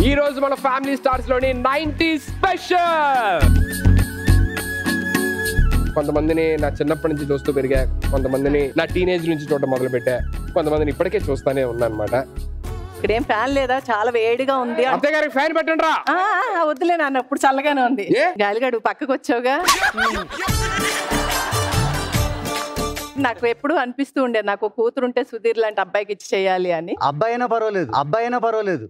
ఈ రోజు మన ఫ్యామిలీ స్టార్స్ లోని 90s స్పెషల్. కొంతమందిని నా చిన్నప్పటి నుంచి చూస్తూ పెరిగా, కొంతమందిని నా టీనేజ్ నుంచి చూడడం మొదలు పెట్టా, కొంతమందిని ఇప్పటికే చూస్తానే ఉన్నా అనమాట. ఇక్కడేం ఫ్యాన్ లేదా, చాలా వేడిగా ఉంది. అత్తయ్య గారికి ఫ్యాన్ పెట్టండి రా. వద్దులే నాన్న, ఇప్పుడు చల్లగానే ఉంది. గాలిగాడు పక్కకు వచ్చావుగా. నాకు ఎప్పుడు అనిపిస్తూ ఉండే, నాకు కూతురు ఉంటే సుధీర్ లాంటి అబ్బాయికి ఇచ్చి చేయాలి అని. అబ్బాయి అయినా పర్వాలేదు.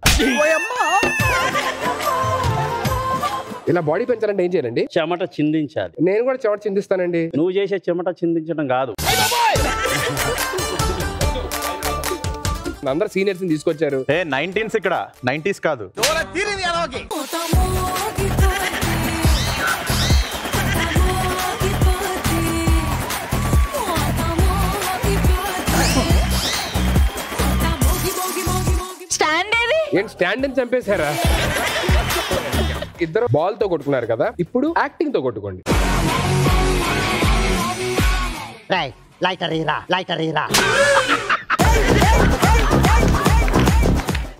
ఇలా బాడీ పెంచాలంటే ఏం చేయాలండి? చెమట చిందించాలి. నేను కూడా చెమట చిందిస్తానండి. నువ్వు చేసే చెమట చిందించడం కాదు. అందరు సీనియర్స్ తీసుకొచ్చారు. 19s ఇక్కడ 90s కాదు. ఏంటి స్టాండ్ అని చంపేశారా? ఇద్దరు బాల్ తో కొట్టుకున్నారు కదా, ఇప్పుడు యాక్టింగ్ తో కొట్టుకోండి.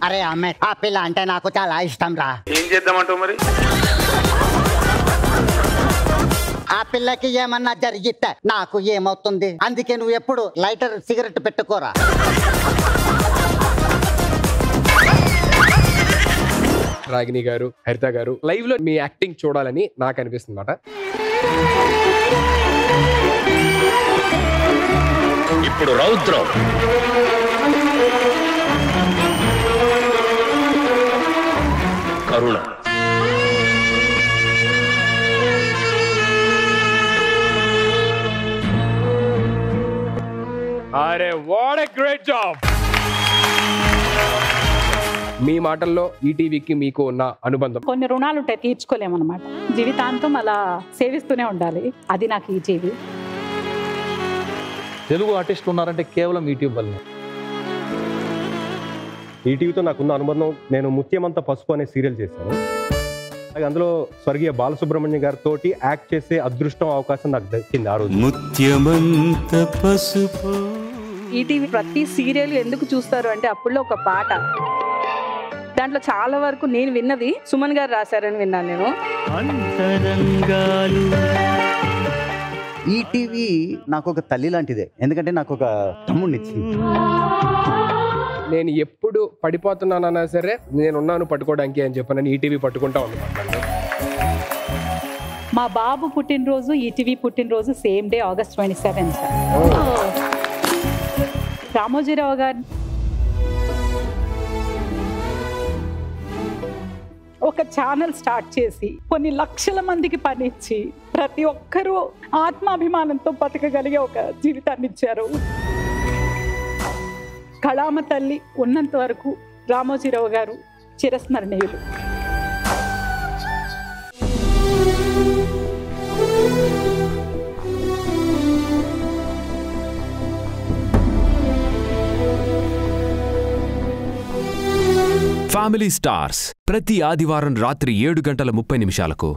అరే అమ్మాయి, ఆ పిల్ల అంటే నాకు చాలా ఇష్టం రా. ఏం చేద్దామంటావు మరి? ఆ పిల్లకి ఏమన్నా జరిగితే నాకు ఏమవుతుంది? అందుకే నువ్వు ఎప్పుడు లైటర్ సిగరెట్ పెట్టుకోరా. రాగిణి గారు, హరిత గారు, లైవ్ లో మీ యాక్టింగ్ చూడాలని నాకు అనిపిస్తుంది అన్నమాట. ఇప్పుడు రౌద్రం. కరుణ. అరే వాట్ ఎ గ్రేట్ జాబ్. మీ మాటల్లో ఈటీవీకి మీకు ఉన్న అనుబంధం. కొన్ని రుణాలు ఉంటాయి, తీర్చుకోలేమన్నమాట. జీవితాంతం అలా సేవిస్తూనే ఉండాలి. అది నాకు ఈటీవీ. తెలుగు ఆర్టిస్టులు ఉన్నారంటే కేవలం యూట్యూబ్ వల్లనే. ఈటీవీతో నాకున్న అనుబంధం, నేను ముత్యమంత పసుపు అనే సీరియల్ చేశాను. అందులో స్వర్గీయ బాలసుబ్రహ్మణ్యం గారితో యాక్ట్ చేసే అదృష్టం, అవకాశం నాకు దక్కింది ఆ రోజు. ముత్యమంత పసుపు. ఈటీవీ ప్రతి సీరియల్ ఎందుకు చూస్తారు అంటే అప్పుడులో ఒక పాట, దాంట్లో చాలా వరకు నేను విన్నది సుమన్ గారు రాశారని విన్నాను నేను. ఈటీవీ నాకు ఒక తల్లి లాంటిదే, ఎందుకంటే నాకు ఒక తమ్ముడిని ఇచ్చింది. నేను ఎప్పుడు పడిపోతున్నానన్నా సరే నేనున్నాను పట్టుకోవడానికి అని చెప్పి నేను ఈటీవీ పట్టుకుంటా ఉన్నాను. మా బాబు పుట్టినరోజు, ఈటీవీ పుట్టినరోజు సేమ్ డే, August 27. రామోజీరావు గారు ఒక ఛానల్ స్టార్ట్ చేసి కొన్ని లక్షల మందికి పనిచ్చి ప్రతి ఒక్కరూ ఆత్మాభిమానంతో బతకగలిగే ఒక జీవితాన్ని ఇచ్చారు. కళామ తల్లి ఉన్నంత వరకు రామోజీరావు గారు చిరస్మరణీయులు. ఫ్యామిలీ స్టార్స్ ప్రతి ఆదివారం రాత్రి 7:30 నిమిషాలకు